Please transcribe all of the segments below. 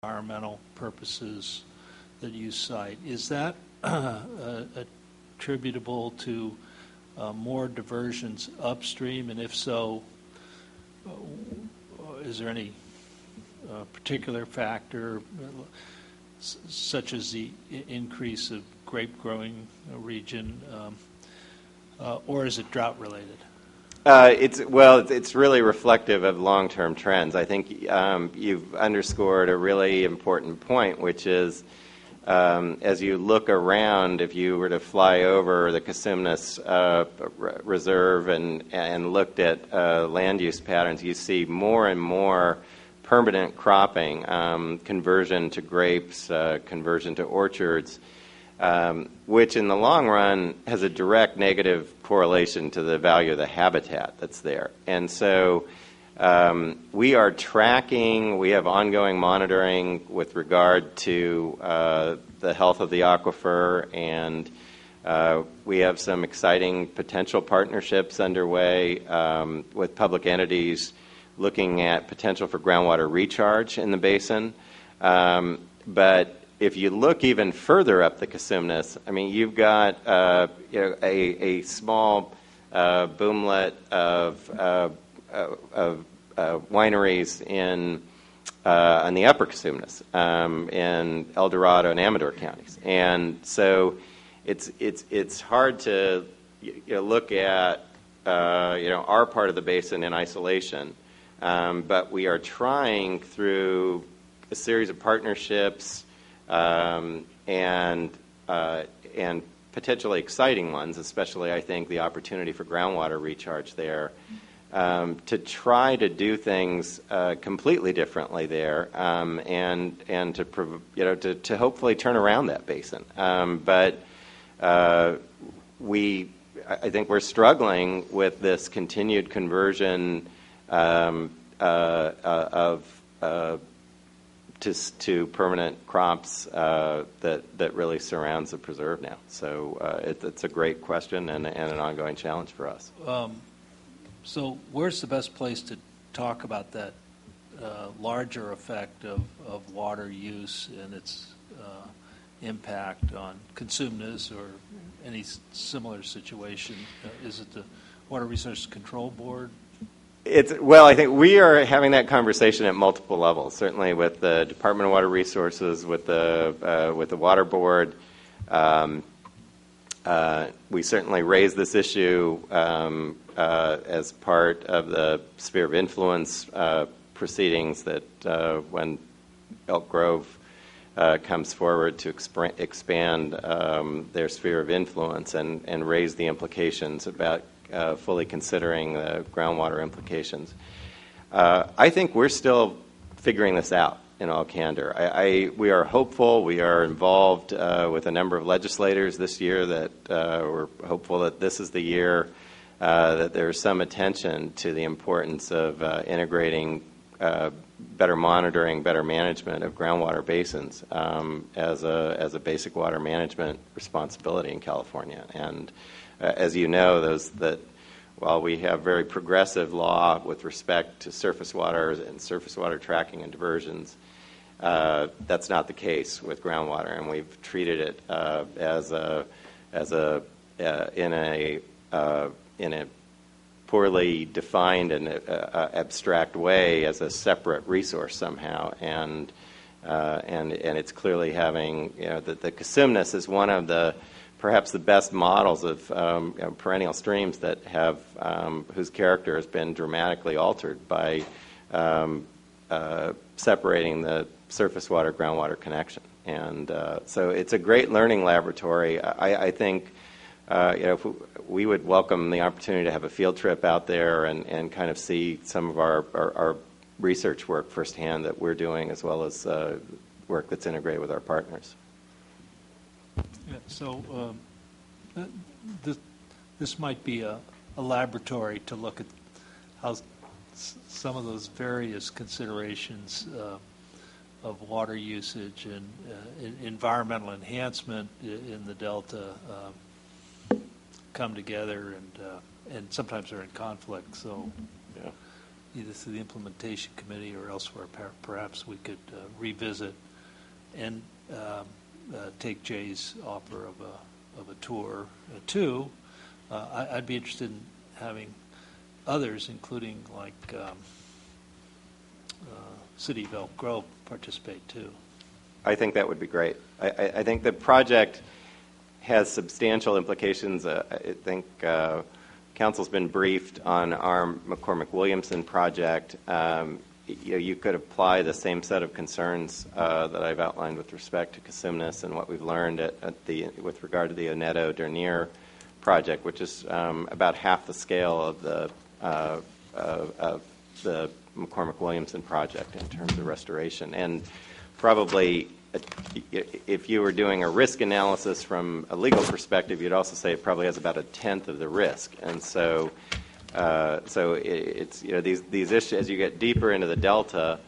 environmental purposes that you cite. Is that attributable to more diversions upstream? And if so, is there any particular factor, such as the increase of grape growing region, or is it drought related? It's really reflective of long-term trends. I think you've underscored a really important point, which is as you look around, if you were to fly over the Cosumnes Reserve and looked at land use patterns, you see more and more permanent cropping, conversion to grapes, conversion to orchards, which in the long run has a direct negative correlation to the value of the habitat that's there. And so we are tracking, we have ongoing monitoring with regard to the health of the aquifer, and we have some exciting potential partnerships underway with public entities looking at potential for groundwater recharge in the basin. But if you look even further up the Cosumnes, I mean, you've got a small boomlet of wineries on the upper Cosumnes in El Dorado and Amador counties, and so it's hard to look at our part of the basin in isolation, but we are trying through a series of partnerships and potentially exciting ones, especially I think the opportunity for groundwater recharge there, to try to do things completely differently there, and to hopefully turn around that basin. But I think we're struggling with this continued conversion to permanent crops that really surrounds the preserve now. So it's a great question and an ongoing challenge for us. So where's the best place to talk about that larger effect of water use and its impact on Cosumnes or any similar situation? Is it the Water Resources Control Board? I think we are having that conversation at multiple levels. Certainly with the Department of Water Resources, with the Water Board. We certainly raised this issue as part of the sphere of influence proceedings that when Elk Grove comes forward to expand their sphere of influence and raise the implications about fully considering the groundwater implications. I think we're still figuring this out in all candor. We are hopeful. We are involved with a number of legislators this year that we're hopeful that this is the year that there's some attention to the importance of integrating better monitoring, better management of groundwater basins as a basic water management responsibility in California. And as you know, while we have very progressive law with respect to surface water and surface water tracking and diversions, that's not the case with groundwater, and we've treated it in a poorly defined and abstract way as a separate resource somehow, and it's clearly having the Cosumnes is one of the perhaps the best models of perennial streams that have whose character has been dramatically altered by separating the surface water groundwater connection, and so it's a great learning laboratory. I think if we would welcome the opportunity to have a field trip out there and kind of see some of our research work firsthand that we're doing, as well as work that's integrated with our partners. Yeah, so this might be a laboratory to look at how some of those various considerations of water usage and environmental enhancement in the Delta come together, and sometimes they're in conflict. So, either through the implementation committee or elsewhere, perhaps we could revisit and take Jay's offer of a tour. Two, I'd be interested in having others, including like City of Elk Grove, participate too. I think that would be great. I think the project has substantial implications. I think Council's been briefed on our McCormick-Williamson project. You could apply the same set of concerns that I've outlined with respect to Casumnas and what we've learned with regard to the Oneto-Dernier project, which is about half the scale of the McCormick-Williamson project in terms of restoration. And probably, if you were doing a risk analysis from a legal perspective, you'd also say it probably has about a tenth of the risk. And so, it's these issues as you get deeper into the delta,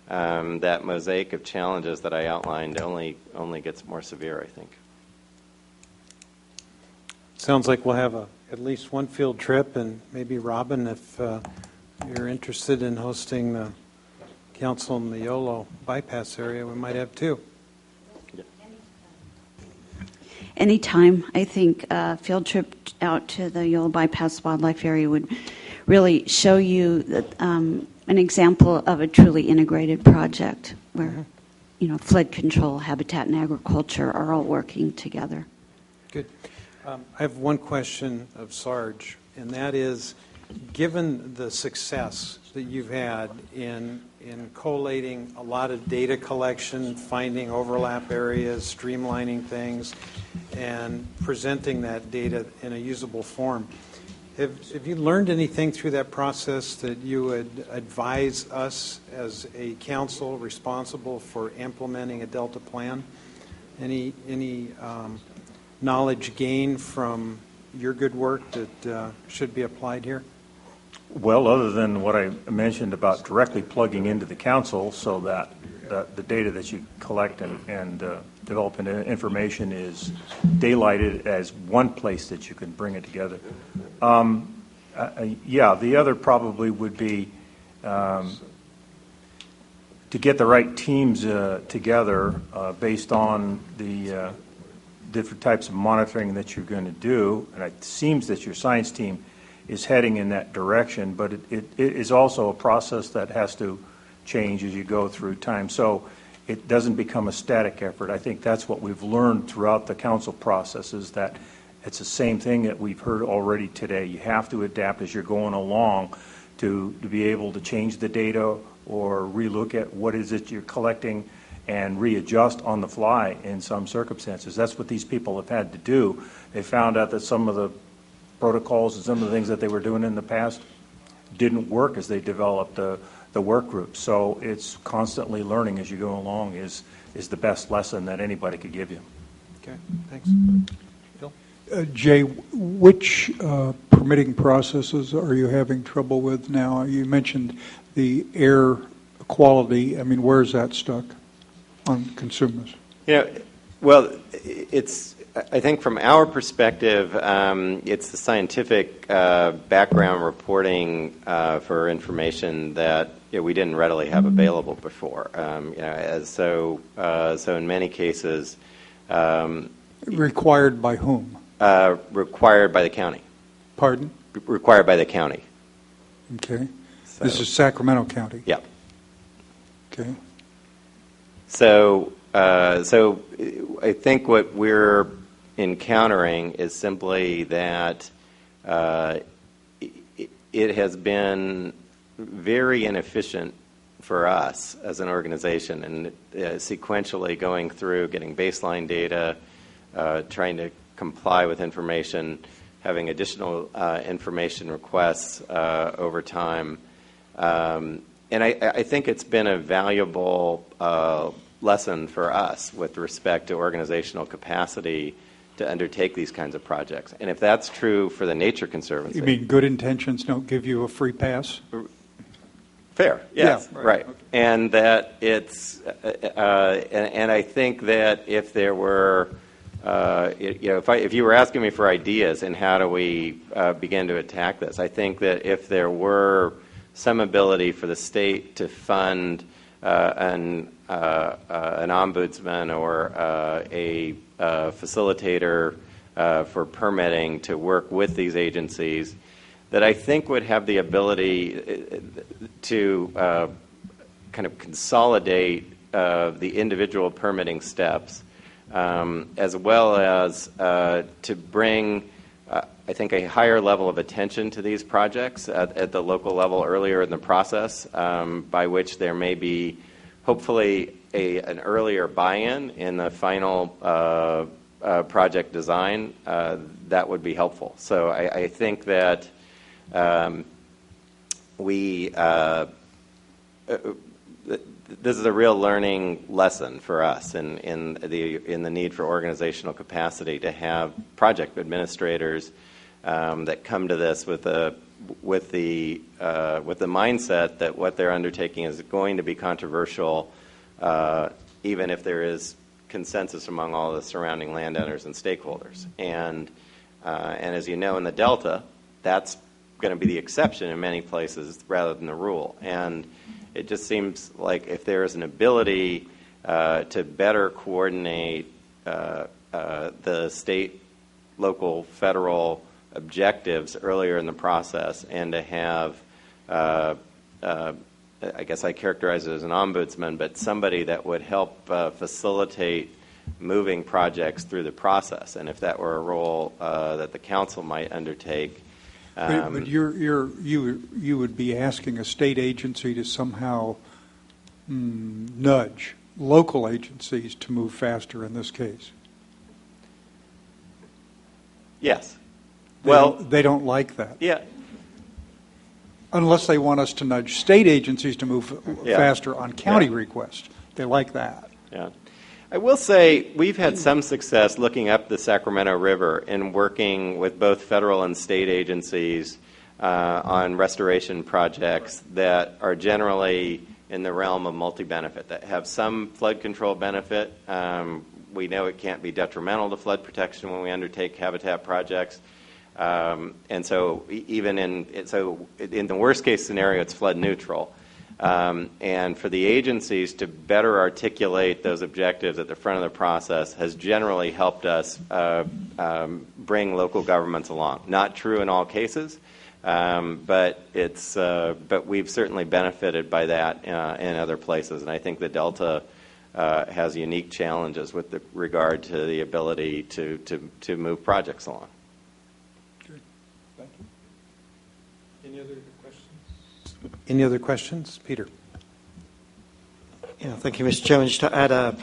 that mosaic of challenges that I outlined only gets more severe, I think. Sounds like we'll have at least one field trip, and maybe Robin, if you're interested in hosting the council in the Yolo bypass area, we might have two. Anytime. I think a field trip out to the Yolo Bypass Wildlife Area would really show you that, an example of a truly integrated project where, flood control, habitat, and agriculture are all working together. Good. I have one question of Sarge, and that is, given the success that you've had in collating a lot of data collection, finding overlap areas, streamlining things, and presenting that data in a usable form, have you learned anything through that process that you would advise us as a council responsible for implementing a Delta plan? Any knowledge gained from your good work that should be applied here? Well, other than what I mentioned about directly plugging into the council so that the data that you collect and develop into information is daylighted as one place that you can bring it together. Yeah, the other probably would be to get the right teams together based on the different types of monitoring that you're going to do. And it seems that your science team is heading in that direction, but it is also a process that has to change as you go through time. So it doesn't become a static effort. I think that's what we've learned throughout the council process, is that it's the same thing that we've heard already today. You have to adapt as you're going along to be able to change the data or relook at what is it you're collecting and readjust on the fly in some circumstances. That's what these people have had to do. They found out that some of the protocols and some of the things that they were doing in the past didn't work as they developed the work group. So it's constantly learning as you go along is the best lesson that anybody could give you. Okay, thanks. Bill? Jay, which permitting processes are you having trouble with now? You mentioned the air quality. I mean, where is that stuck on consumers? Well, I think from our perspective, it's the scientific background reporting for information that we didn't readily have available before. So in many cases, required by whom? Required by the county. Pardon? Required by the county. Okay. So, this is Sacramento County. Yeah. Okay. So I think what we're encountering is simply that it has been very inefficient for us as an organization, and sequentially going through, getting baseline data, trying to comply with information, having additional information requests over time. And I think it's been a valuable lesson for us with respect to organizational capacity to undertake these kinds of projects. And if that's true for the Nature Conservancy... You mean good intentions don't give you a free pass? Fair, yes, yeah, right. Okay. And that it's... and I think that if there were... if you were asking me for ideas and how do we begin to attack this, I think that if there were some ability for the state to fund an ombudsman or a facilitator for permitting to work with these agencies that I think would have the ability to kind of consolidate the individual permitting steps, as well as to bring, I think, a higher level of attention to these projects at the local level earlier in the process, by which there may be hopefully an earlier buy-in in the final project design. That would be helpful. So I think that this is a real learning lesson for us in the need for organizational capacity to have project administrators that come to this with the mindset that what they're undertaking is going to be controversial, even if there is consensus among all the surrounding landowners and stakeholders. And as you know, in the Delta, that's going to be the exception in many places rather than the rule. And it just seems like if there is an ability to better coordinate the state, local, federal objectives earlier in the process, and to have, I guess I characterize it as an ombudsman, but somebody that would help facilitate moving projects through the process. And if that were a role that the council might undertake. But you would be asking a state agency to somehow nudge local agencies to move faster in this case. Yes. They don't like that. Yeah. Unless they want us to nudge state agencies to move faster on county Yeah. request. They like that. Yeah. I will say we've had some success looking up the Sacramento River and working with both federal and state agencies on restoration projects that are generally in the realm of multi-benefit, that have some flood control benefit. We know it can't be detrimental to flood protection when we undertake habitat projects. And so even in the worst case scenario, it's flood neutral. And for the agencies to better articulate those objectives at the front of the process has generally helped us bring local governments along. Not true in all cases, but we've certainly benefited by that in other places. And I think the Delta has unique challenges with regard to the ability to move projects along. Good. Thank you. Any other questions? Any other questions? Peter. Yeah, thank you, Mr. Chairman. Just to add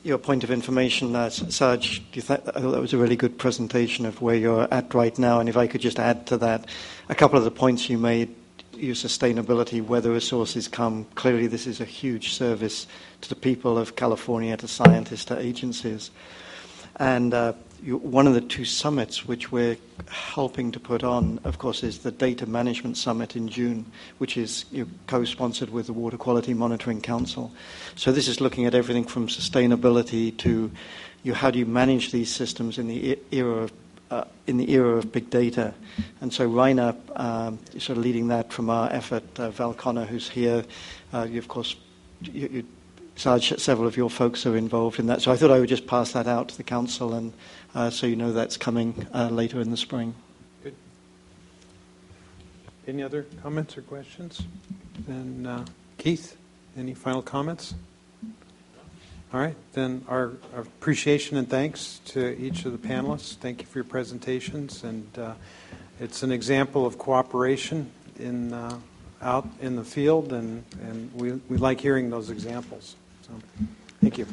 your point of information, Sarge, I thought that was a really good presentation of where you're at right now. And if I could just add to that, a couple of the points you made, your sustainability, where the resources come. Clearly, this is a huge service to the people of California, to scientists, to agencies. And one of the two summits which we're helping to put on, of course, is the Data Management Summit in June, which is co-sponsored with the Water Quality Monitoring Council. So this is looking at everything from sustainability to how do you manage these systems in the era of big data. And so Rainer is sort of leading that from our effort. Val Connor, who's here, of course, Sarge, several of your folks are involved in that. So I thought I would just pass that out to the council, and so you know that's coming later in the spring. Good. Any other comments or questions? Then Keith, any final comments? All right, then our appreciation and thanks to each of the panelists. Thank you for your presentations, and it's an example of cooperation out in the field, and we like hearing those examples. So, thank you.